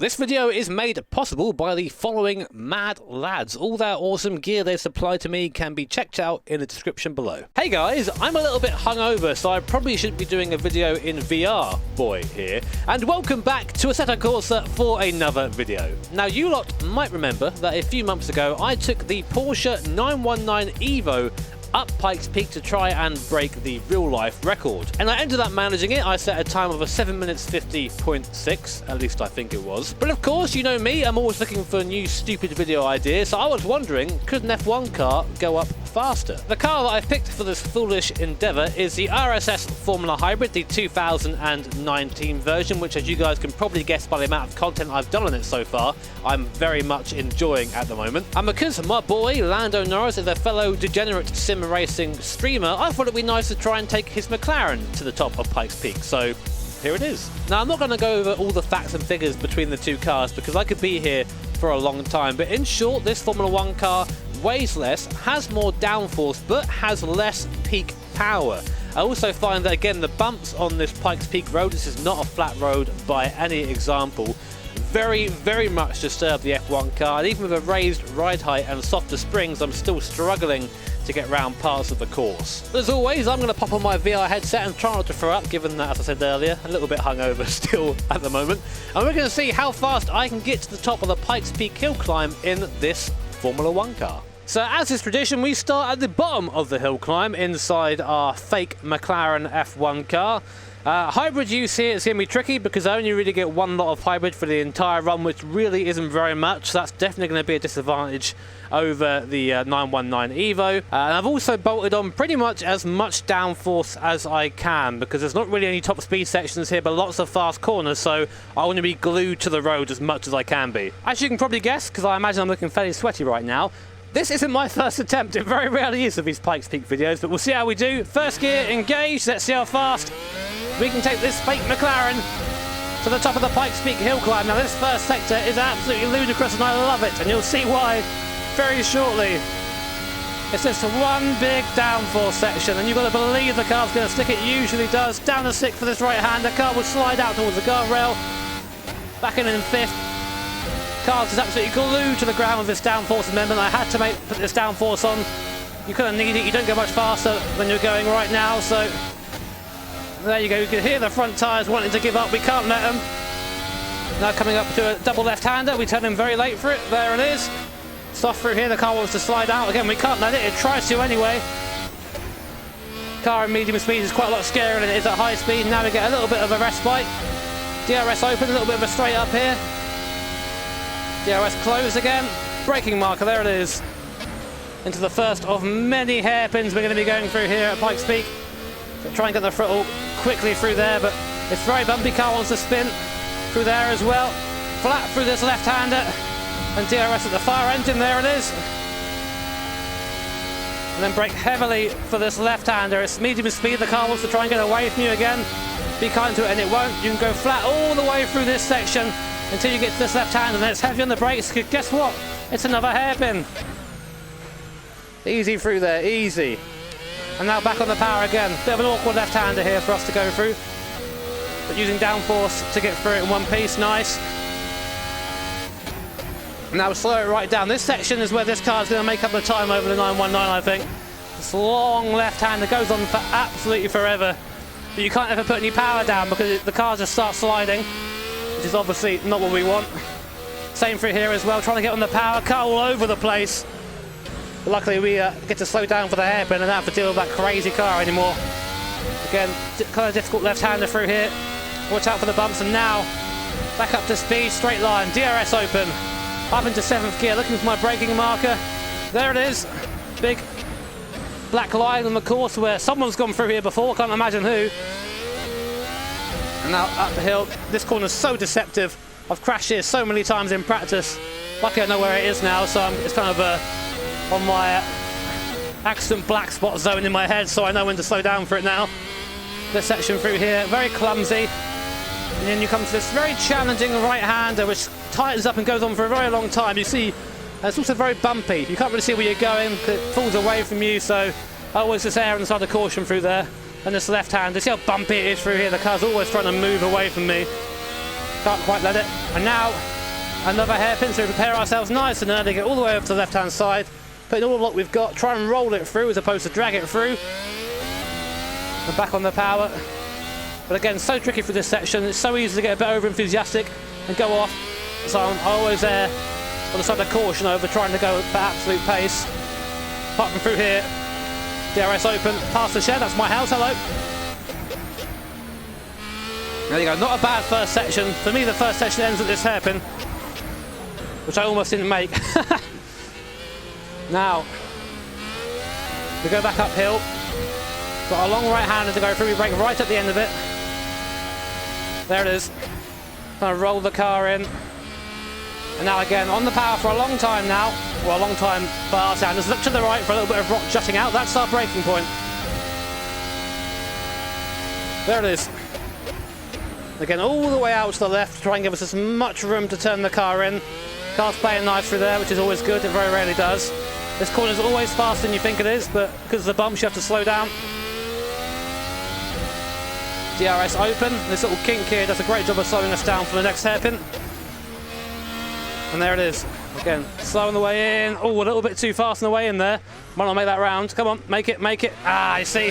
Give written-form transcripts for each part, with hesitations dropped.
This video is made possible by the following mad lads. All their awesome gear they supplied to me can be checked out in the description below. Hey guys, I'm a little bit hungover, so I probably shouldn't be doing a video in VR, boy here. And welcome back to Assetto Corsa for another video. Now you lot might remember that a few months ago I took the Porsche 919 Evo up Pikes Peak to try and break the real-life record. And I ended up managing it. I set a time of a 7 minutes 50.6, at least I think it was. But of course, you know me, I'm always looking for new stupid video ideas, so I was wondering, could an F1 car go up faster? The car that I picked for this foolish endeavour is the RSS Formula Hybrid, the 2019 version, which as you guys can probably guess by the amount of content I've done on it so far, I'm very much enjoying at the moment. And because my boy Lando Norris is a fellow degenerate sim racing streamer, I thought it'd be nice to try and take his McLaren to the top of Pikes Peak, so here it is. Now I'm not going to go over all the facts and figures between the two cars because I could be here for a long time, but in short, this Formula 1 car weighs less, has more downforce, but has less peak power. I also find that again the bumps on this Pikes Peak road, this is not a flat road by any example, very much disturb the F1 car, and even with a raised ride height and softer springs I'm still struggling to get round parts of the course. As always, I'm going to pop on my VR headset and try not to throw up, given that, as I said earlier, a little bit hungover still at the moment. And we're going to see how fast I can get to the top of the Pikes Peak hill climb in this Formula 1 car. So as is tradition, we start at the bottom of the hill climb inside our fake McLaren F1 car. Hybrid use here is going to be tricky because I only really get one lot of hybrid for the entire run, which really isn't very much. So that's definitely going to be a disadvantage over the 919 Evo. And I've also bolted on pretty much as much downforce as I can because there's not really any top speed sections here, but lots of fast corners, so I want to be glued to the road as much as I can be. As you can probably guess, because I imagine I'm looking fairly sweaty right now, this isn't my first attempt. It very rarely is with these Pikes Peak videos, but we'll see how we do. First gear, engaged. Let's see how fast we can take this fake McLaren to the top of the Pikes Peak hill climb. Now this first sector is absolutely ludicrous and I love it, and you'll see why very shortly. It's just one big downforce section and you've got to believe the car's going to stick. It usually does. Down to 6th for this right hand. The car will slide out towards the guardrail. Back in 5th. Car's is absolutely glued to the ground with this downforce amendment. I had to put this downforce on. You couldn't need it. You don't go much faster than you're going right now, so there you go. You can hear the front tyres wanting to give up. We can't let them. Now coming up to a double left-hander. We turn him very late for it. There it is. Soft through here. The car wants to slide out. Again, we can't let it. It tries to anyway. Car in medium speed is quite a lot scarier than it is at high speed. Now we get a little bit of a respite. DRS open. A little bit of a straight up here. DRS close again. Braking marker. There it is. Into the first of many hairpins we're going to be going through here at Pikes Peak. So try and get the throttle quickly through there, but it's very bumpy. Car wants to spin through there as well. Flat through this left-hander and DRS at the far engine. There it is. And then brake heavily for this left-hander. It's medium speed. The car wants to try and get away from you again. Be kind to it and it won't. You can go flat all the way through this section until you get to this left-hander, and then it's heavy on the brakes. Guess what? It's another hairpin. Easy through there, easy. And now back on the power again. Bit of an awkward left-hander here for us to go through. But using downforce to get through it in one piece, nice. Now slow it right down. This section is where this car is going to make up the time over the 919, I think. This long left-hander goes on for absolutely forever. But you can't ever put any power down because the car just starts sliding, which is obviously not what we want. Same through here as well, trying to get on the power. Car all over the place. But luckily we get to slow down for the hairpin and don't have to deal with that crazy car anymore. Again, kind of difficult left-hander through here. Watch out for the bumps, and now back up to speed, straight line, DRS open. Up into 7th gear, looking for my braking marker. There it is. Big black line on the course where someone's gone through here before, can't imagine who. And now up the hill. This corner's so deceptive. I've crashed here so many times in practice. Luckily I know where it is now, so it's kind of on my accident black spot zone in my head, so I know when to slow down for it now. This section through here, very clumsy. And then you come to this very challenging right-hander, which tightens up and goes on for a very long time. You see, it's also very bumpy. You can't really see where you're going because it falls away from you, so I always just err on the side of caution through there. And this left-hander, see how bumpy it is through here? The car's always trying to move away from me. Can't quite let it. And now, another hairpin, so we prepare ourselves nice and early, get all the way over to the left-hand side, put in all the luck we've got, try and roll it through as opposed to drag it through. And back on the power. But again, so tricky for this section. It's so easy to get a bit over-enthusiastic and go off. So I'm always there on the side of caution over trying to go at absolute pace. Apart from through here, DRS open, past the shed, that's my house, hello. There you go, not a bad first section. For me, the first section ends at this hairpin, which I almost didn't make. Now, we go back uphill. Got a long right-hander to go through, we brake right at the end of it. There it is. Kind of roll the car in. And now again, on the power for a long time now. Well, a long time for our standards. Look to the right for a little bit of rock jutting out. That's our braking point. There it is. Again, all the way out to the left to try and give us as much room to turn the car in. Car's playing nice through there, which is always good. It very rarely does. This corner is always faster than you think it is, but because of the bumps, you have to slow down. DRS open. This little kink here does a great job of slowing us down for the next hairpin. And there it is. Again, slow on the way in. Oh, a little bit too fast on the way in there. Might not make that round. Come on, make it, make it. Ah, I see.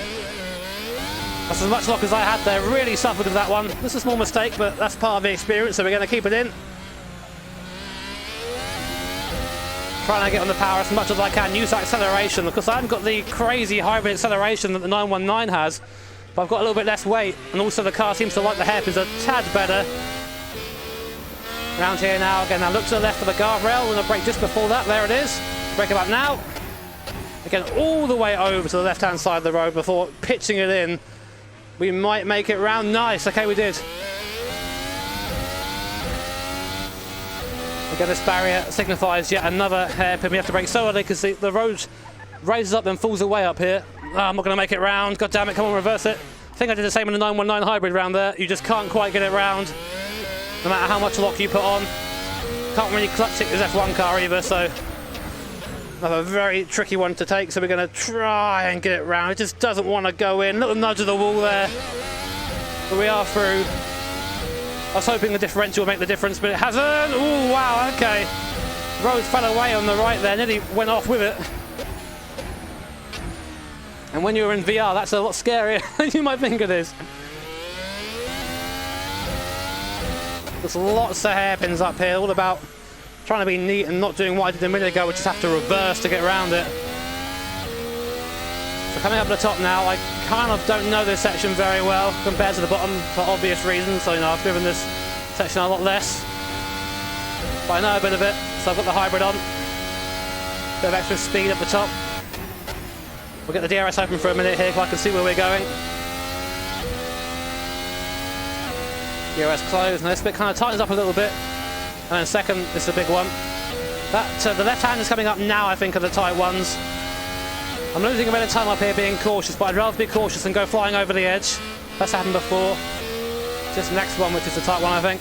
That's as much luck as I had there. Really suffered with that one. This is a small mistake, but that's part of the experience, so we're going to keep it in. Trying to get on the power as much as I can. Use that acceleration, because I haven't got the crazy hybrid acceleration that the 919 has. But I've got a little bit less weight, and also the car seems to like the hairpins a tad better. Around here now, again, now look to the left for the guardrail. We're going to brake just before that, there it is. Brake about now. Again, all the way over to the left-hand side of the road before pitching it in. We might make it round. Nice, okay, we did. Again, this barrier signifies yet another hairpin. We have to brake so early because the road raises up then falls away up here. Oh, I'm not going to make it round. God damn it, come on, reverse it. I think I did the same in the 919 hybrid round there. You just can't quite get it round, no matter how much lock you put on. Can't really clutch it this F1 car either, so another very tricky one to take. So we're going to try and get it round. It just doesn't want to go in. Little nudge of the wall there, but we are through. I was hoping the differential would make the difference, but it hasn't. Oh wow, okay. Road fell away on the right there, nearly went off with it. And when you're in VR, that's a lot scarier than you might think it is. There's lots of hairpins up here, all about trying to be neat and not doing what I did a minute ago, which is have to reverse to get around it. So coming up at the top now, I kind of don't know this section very well compared to the bottom for obvious reasons. So, you know, I've driven this section a lot less. But I know a bit of it, so I've got the hybrid on. Bit of extra speed up the top. We'll get the DRS open for a minute here so I can see where we're going. DRS closed, and this bit kind of tightens up a little bit. And then second, this is a big one. The left hand is coming up now, I think, are the tight ones. I'm losing a bit of time up here being cautious, but I'd rather be cautious than go flying over the edge. That's happened before. Just the next one, which is the tight one, I think.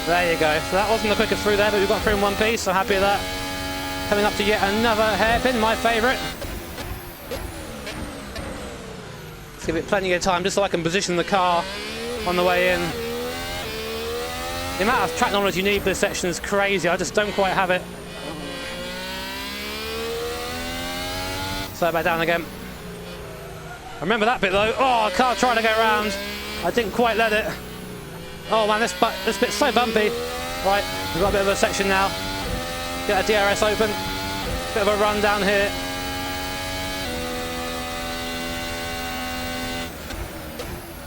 There you go. So that wasn't the quickest through there, but we've got through in one piece, so happy with that. Coming up to yet another hairpin, my favourite. Let's give it plenty of time just so I can position the car on the way in. The amount of track knowledge you need for this section is crazy. I just don't quite have it. Slow back down again. I remember that bit though. Oh, car trying to get around. I didn't quite let it. Oh man, this bit's so bumpy. Right, we've got a bit of a section now. Get a DRS open. Bit of a run down here.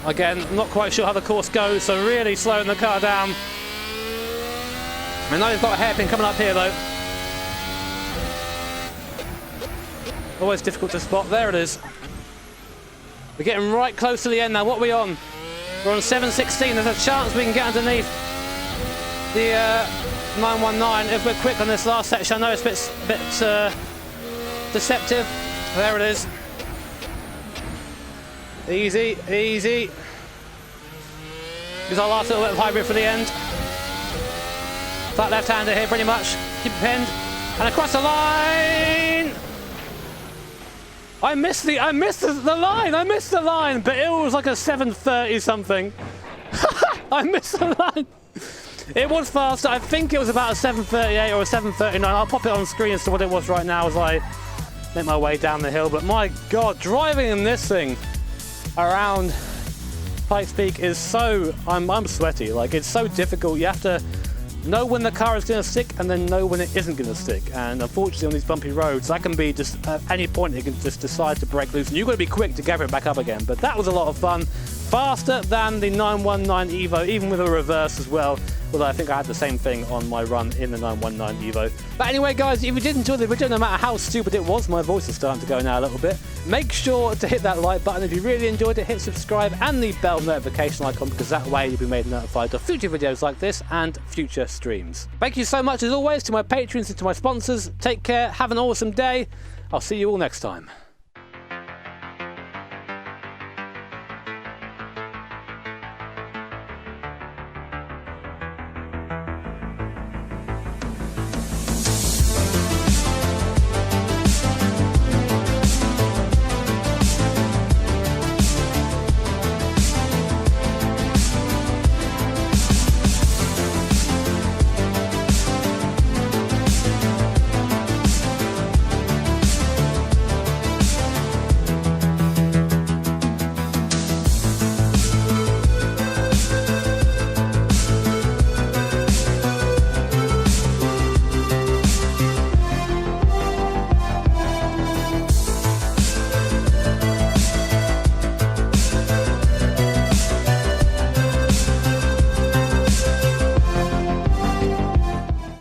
Again, I'm not quite sure how the course goes, so really slowing the car down. I know he's got a hairpin coming up here though. Always difficult to spot. There it is. We're getting right close to the end now. What are we on? We're on 7:16. There's a chance we can get underneath the 919 if we're quick on this last section. I know it's a bit deceptive. There it is. Easy, easy. This is our last little bit of hybrid for the end. Flat left-hander here, pretty much. Keep it pinned. And across the line! I missed the line, but it was like a 7:30 something. I missed the line. It was faster. I think it was about a 7:38 or a 7:39. I'll pop it on screen as to what it was right now as I make my way down the hill. But my God, driving in this thing around Pikes Peak is so... I'm sweaty. Like, it's so difficult. You have to know when the car is going to stick and then know when it isn't going to stick. And unfortunately on these bumpy roads, that can be just at any point it can just decide to break loose and you've got to be quick to gather it back up again. But that was a lot of fun. Faster than the 919 Evo, even with a reverse as well. Although I think I had the same thing on my run in the 919 Evo. But anyway guys, if you did enjoy the video, no matter how stupid it was, my voice is starting to go now a little bit, make sure to hit that like button. If you really enjoyed it, hit subscribe and the bell notification icon, because that way you'll be made notified of future videos like this and future streams. Thank you so much as always to my patrons and to my sponsors. Take care, have an awesome day. I'll see you all next time.